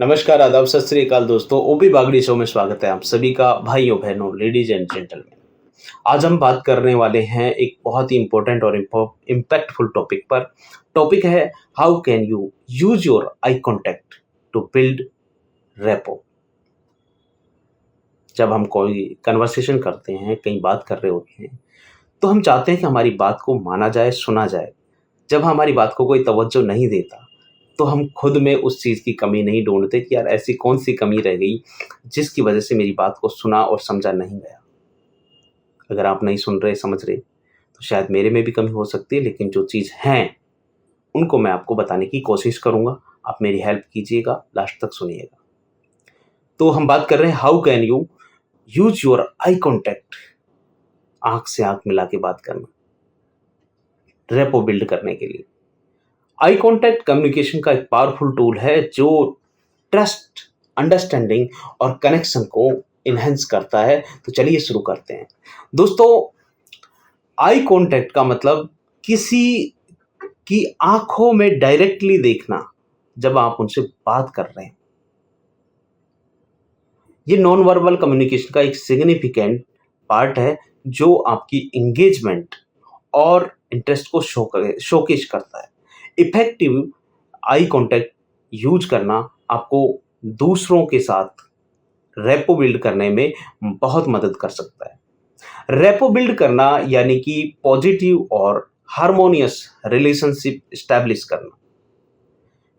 नमस्कार, आदाब, सत श्री अकाल दोस्तों। ओपी बागड़ी शो में स्वागत है आप सभी का, भाइयों बहनों, लेडीज एंड जेंटलमैन। आज हम बात करने वाले हैं एक बहुत ही इंपॉर्टेंट और इम्पैक्टफुल टॉपिक पर। टॉपिक है how can you use your eye contact to build rapport. जब हम कोई कन्वर्सेशन करते हैं, कहीं बात कर रहे होते हैं, तो हम चाहते हैं कि हमारी बात को माना जाए, सुना जाए। जब हमारी बात को कोई तवज्जो नहीं देता, तो हम खुद में उस चीज़ की कमी नहीं ढूँढते कि यार ऐसी कौन-सी कमी रह गई, जिसकी वजह से मेरी बात को सुना और समझा नहीं गया। अगर आप नहीं सुन रहे, समझ रहे, तो शायद मेरे में भी कमी हो सकती है, लेकिन जो चीज़ हैं, उनको मैं आपको बताने की कोशिश करूँगा। आप मेरी हेल्प कीजिएगा, लास्ट तक सुनिएगा। तो हम बात कर रहे हैं how can you use your eye contact, आँख से आँख मिला के बात करना, रेपो बिल्ड करने के लिए। आई कॉन्टैक्ट कम्युनिकेशन का एक पावरफुल टूल है जो ट्रस्ट, अंडरस्टैंडिंग और कनेक्शन को इन्हेंस करता है। तो चलिए शुरू करते हैं। दोस्तों, आई कॉन्टैक्ट का मतलब किसी की आंखों में डायरेक्टली देखना जब आप उनसे बात कर रहे हैं। ये नॉन वर्बल कम्युनिकेशन का एक सिग्निफिकेंट पार्ट है जो आपकी एंगेजमेंट और इंटरेस्ट को शोकेश करता है। इफेक्टिव आई कांटेक्ट यूज करना आपको दूसरों के साथ रेपो बिल्ड करने में बहुत मदद कर सकता है। रेपो बिल्ड करना यानी कि पॉजिटिव और हार्मोनियस रिलेशनशिप स्टैब्लिश करना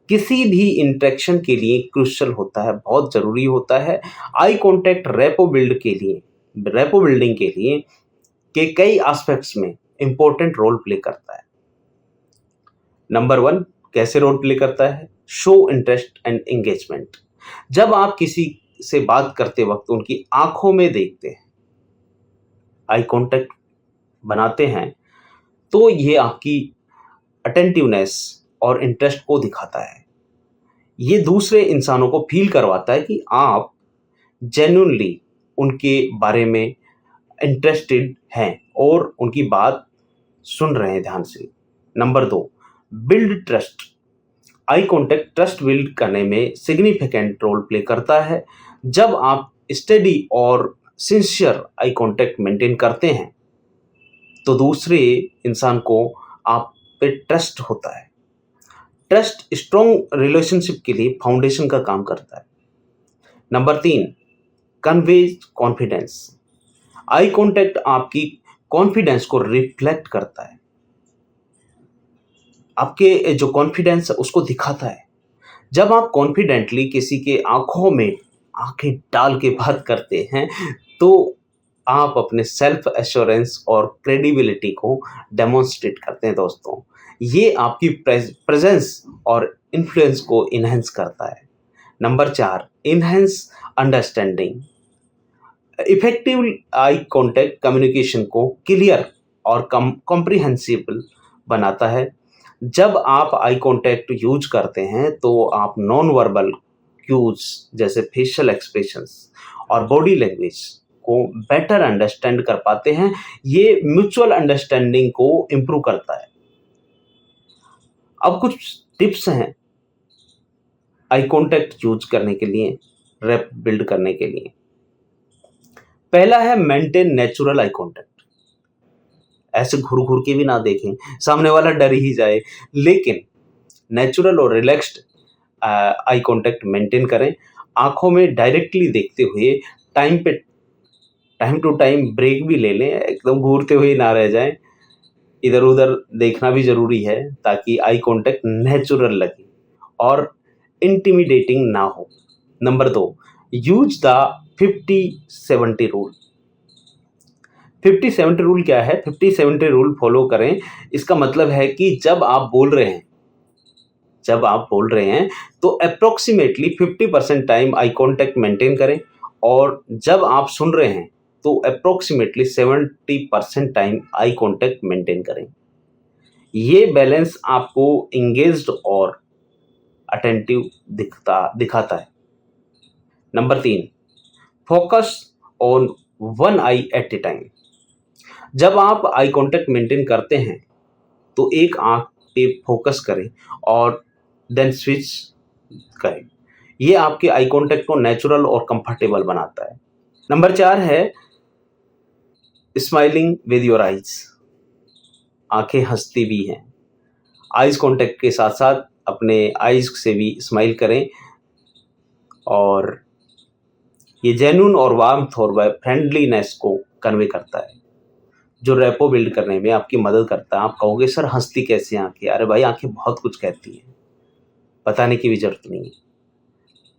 किसी भी इंटरेक्शन के लिए क्रूशियल होता है, बहुत ज़रूरी होता है। आई कांटेक्ट रेपो बिल्डिंग के लिए के कई एस्पेक्ट्स में इंपॉर्टेंट रोल प्ले करता है। नंबर 1, कैसे रोल प्ले करता है? Show interest and engagement. जब आप किसी से बात करते वक्त उनकी आंखों में देखते हैं, आई कांटेक्ट बनाते हैं, तो ये आपकी अटेंटिवनेस और इंटरेस्ट को दिखाता है। ये दूसरे इंसानों को फील करवाता है कि आप जेन्युइनली उनके बारे में इंटरेस्टेड हैं और उनकी बात सुन रहे हैं ध्यान से। Number 2, build trust. Eye contact trust build करने में सिग्निफिकेंट रोल प्ले करता है। जब आप स्टडी और सिंसियर आई कांटेक्ट मेंटेन करते हैं, तो दूसरे इंसान को आप पे ट्रस्ट होता है। ट्रस्ट स्ट्रॉन्ग रिलेशनशिप के लिए फाउंडेशन का काम करता है। Number 3, conveys confidence. Eye contact आपकी कॉन्फिडेंस को रिफ्लेक्ट करता है, आपके जो कॉन्फिडेंस है उसको दिखाता है। जब आप कॉन्फिडेंटली किसी के आंखों में आंखें डाल के बात करते हैं, तो आप अपने सेल्फ एश्योरेंस और क्रेडिबिलिटी को डेमोन्स्ट्रेट करते हैं। दोस्तों, ये आपकी प्रेजेंस और इन्फ्लुएंस को इन्हेंस करता है। Number 4, enhance understanding. Effective eye contact communication को क्लियर और कॉम्प्रिहेंसिबल बनाता है। जब आप आई कांटेक्ट यूज करते हैं, तो आप नॉन वर्बल क्यूज जैसे फेशियल एक्सप्रेशंस और बॉडी लैंग्वेज को बेटर अंडरस्टैंड कर पाते हैं। ये म्यूचुअल अंडरस्टैंडिंग को इम्प्रूव करता है। अब कुछ टिप्स हैं आई कांटेक्ट यूज करने के लिए, रेप बिल्ड करने के लिए। पहला है मेंटेन नेचुरल आई कांटेक्ट। ऐसे घूर घूर के भी ना देखें, सामने वाला डर ही जाए, लेकिन नेचुरल और रिलैक्स्ड आई कांटेक्ट मेंटेन करें। आंखों में डायरेक्टली देखते हुए टाइम टू टाइम ब्रेक भी ले लें, एकदम घूरते हुए ना रह जाएं। इधर उधर देखना भी जरूरी है ताकि आई कांटेक्ट नेचुरल लगे और इंटिमिडेटिंग ना हो। Number 2, use the 50-70 rule. 50-70 rule क्या है? 50-70 रूल फॉलो करें। इसका मतलब है कि जब आप बोल रहे हैं तो approximately 50% time eye contact maintain करें, और जब आप सुन रहे हैं तो approximately 70% time eye contact maintain करें। ये बैलेंस आपको एंगेज्ड और अटेंटिव दिखाता है। Number 3, focus on one eye at a time. जब आप आई कांटेक्ट मेंटेन करते हैं, तो एक आंख पे फोकस करें और देन स्विच करें। ये आपके आई कॉन्टैक्ट को नेचुरल और कंफर्टेबल बनाता है। नंबर 4 है स्माइलिंग विद योर आईज। आंखें हंसती भी हैं। आईज कॉन्टैक्ट के साथ साथ अपने आईज से भी स्माइल करें, और ये जेन्युइन और वार्मथ और फ्रेंडलीनेस को कन्वे करता है, जो रेपो बिल्ड करने में आपकी मदद करता है। आप कहोगे सर हंसती कैसी हैं आंखें? अरे भाई आंखें बहुत कुछ कहती हैं, बताने की भी जरूरत नहीं है।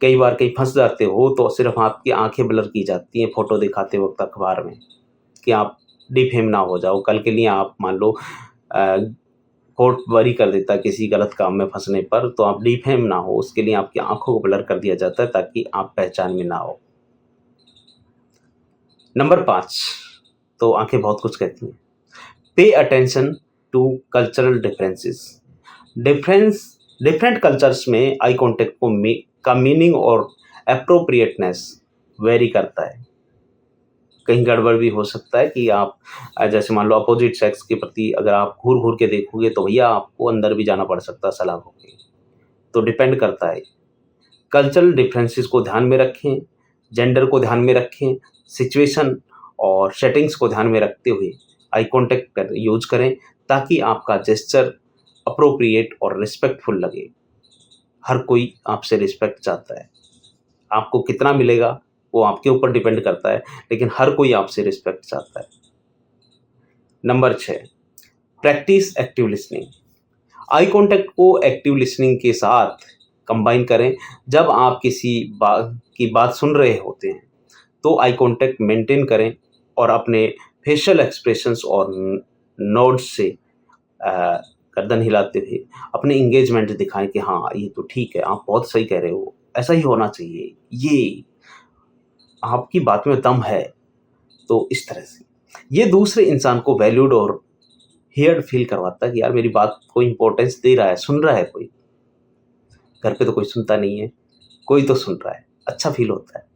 कई बार कहीं फंस जाते हो तो सिर्फ आपकी आंखें ब्लर की जाती हैं फोटो दिखाते वक्त अखबार में, कि आप डिफेम ना हो जाओ। कल के लिए आप मान लो कोर्ट वरी कर देता है किसी गलत काम में फंसने पर, तो आप डिफेम ना हो उसके लिए आपकी आंखों को ब्लर कर दिया जाता है ताकि आप पहचान में ना हो। नंबर 5, तो आंखें बहुत कुछ कहती हैं। Pay attention to cultural differences. Different cultures में आई कॉन्टेक्ट का मीनिंग और अप्रोप्रिएटनेस वेरी करता है। कहीं गड़बड़ भी हो सकता है कि आप जैसे मान लो अपोजिट सेक्स के प्रति अगर आप घूर घूर के देखोगे तो भैया आपको अंदर भी जाना पड़ सकता है सलाखों के। तो डिपेंड करता है। कल्चरल डिफरेंसेस को ध्यान में रखें, जेंडर को ध्यान में रखें, सिचुएशन और सेटिंग्स को ध्यान में रखते हुए आई कॉन्टैक्ट यूज करें, ताकि आपका जेस्चर अप्रोप्रिएट और रिस्पेक्टफुल लगे। हर कोई आपसे रिस्पेक्ट चाहता है। आपको कितना मिलेगा वो आपके ऊपर डिपेंड करता है, लेकिन हर कोई आपसे रिस्पेक्ट चाहता है। Number 6, practice active listening. Eye contact को एक्टिव लिसनिंग के साथ कंबाइन करें। जब आप किसी की बात सुन रहे होते हैं तो आई कॉन्टैक्ट मेंटेन करें और अपने फेशियल एक्सप्रेशंस और नोड्स से गर्दन हिलाते हुए अपने इंगेजमेंट दिखाएं कि हाँ ये तो ठीक है, आप बहुत सही कह रहे हो, ऐसा ही होना चाहिए, ये आपकी बात में दम है। तो इस तरह से ये दूसरे इंसान को वैल्यूड और हियर्ड फील करवाता है कि यार मेरी बात को इंपॉर्टेंस दे रहा है, सुन रहा है कोई। घर पे तो कोई सुनता नहीं है, कोई तो सुन रहा है, अच्छा फील होता है।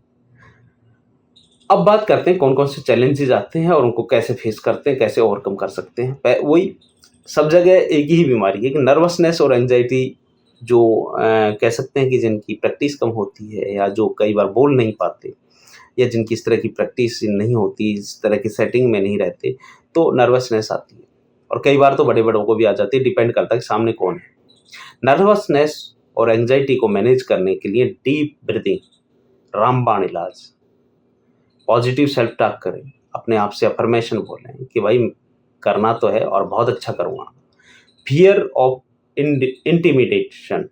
अब बात करते हैं कौन कौन से चैलेंजेस आते हैं और उनको कैसे फेस करते हैं, कैसे ओवरकम कर सकते हैं। वही सब जगह एक ही बीमारी है कि नर्वसनेस और एंजाइटी, जो कह सकते हैं कि जिनकी प्रैक्टिस कम होती है या जो कई बार बोल नहीं पाते या जिनकी इस तरह की प्रैक्टिस नहीं होती, इस तरह की सेटिंग में नहीं रहते, तो नर्वसनेस आती है। और कई बार तो बड़े बड़ों को भी आ जाती है, डिपेंड करता है कि सामने कौन है। नर्वसनेस और एंजाइटी को मैनेज करने के लिए डीप ब्रीदिंग, रामबाण इलाज, पॉजिटिव सेल्फ टॉक करें, अपने आप से अफर्मेशन बोलें कि भाई करना तो है और बहुत अच्छा करूँगा। फियर ऑफ इंटिमिडेशन,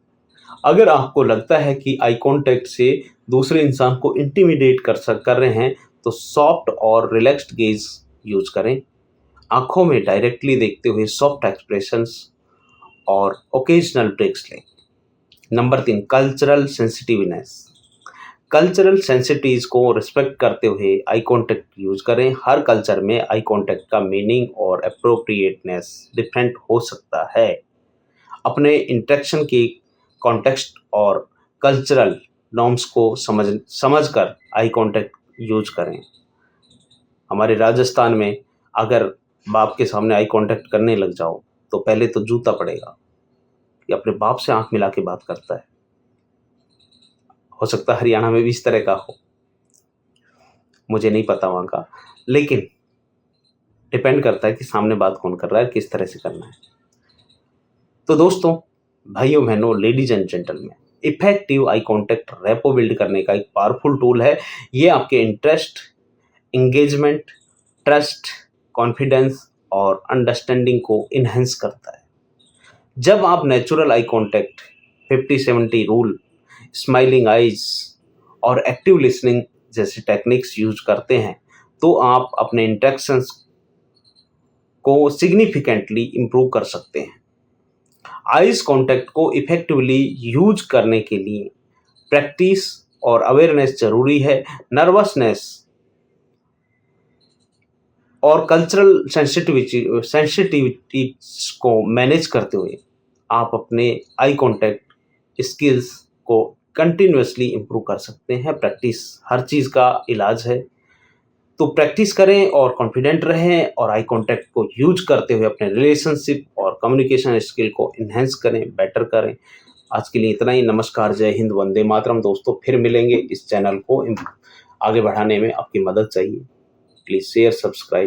अगर आपको लगता है कि आई कॉन्टैक्ट से दूसरे इंसान को इंटिमिडेट कर रहे हैं तो सॉफ्ट और रिलैक्स्ड गेज यूज करें। आंखों में डायरेक्टली देखते हुए सॉफ्ट एक्सप्रेशंस और ओकेजनल ब्रेक्स लें। Number 3, cultural sensitiveness. Cultural sensitivities को रिस्पेक्ट करते हुए आई कॉन्टैक्ट यूज करें। हर कल्चर में आई कॉन्टैक्ट का मीनिंग और अप्रोप्रिएटनेस डिफरेंट हो सकता है। अपने इंटरेक्शन की कॉन्टेक्स्ट और कल्चरल नॉर्म्स को समझकर आई कॉन्टैक्ट यूज करें। हमारे राजस्थान में अगर बाप के सामने आई कॉन्टैक्ट करने लग जाओ तो पहले तो जूता पड़ेगा कि अपने बाप से आंख मिला के बात करता है। हो सकता है हरियाणा में भी इस तरह का हो, मुझे नहीं पता वहाँ का, लेकिन डिपेंड करता है कि सामने बात कौन कर रहा है, किस तरह से करना है। तो दोस्तों, भाइयों बहनों, ladies and gentleman, effective eye contact repo build करने का एक पावरफुल टूल है। ये आपके इंटरेस्ट, इंगेजमेंट, ट्रस्ट, कॉन्फिडेंस और अंडरस्टैंडिंग को इन्हेंस करता है। जब आप natural eye contact, 50-70 rule, smiling eyes और एक्टिव लिसनिंग जैसे टेक्निक्स यूज करते हैं तो आप अपने इंटरेक्शंस को सिग्निफिकेंटली इंप्रूव कर सकते हैं। आइज कांटेक्ट को इफेक्टिवली यूज करने के लिए प्रैक्टिस और अवेयरनेस जरूरी है। नर्वसनेस और कल्चरल सेंसिटिविटी को मैनेज करते हुए आप अपने आई कांटेक्ट स्किल्स को कंटिन्यूअसली इंप्रूव कर सकते हैं। प्रैक्टिस हर चीज़ का इलाज है, तो प्रैक्टिस करें और कॉन्फिडेंट रहें और आई कांटेक्ट को यूज करते हुए अपने रिलेशनशिप और कम्युनिकेशन स्किल को इन्हेंस करें, बेटर करें। आज के लिए इतना ही। नमस्कार, जय हिंद, वंदे मातरम। दोस्तों फिर मिलेंगे। इस चैनल को आगे बढ़ाने में आपकी मदद चाहिए। Please share, subscribe.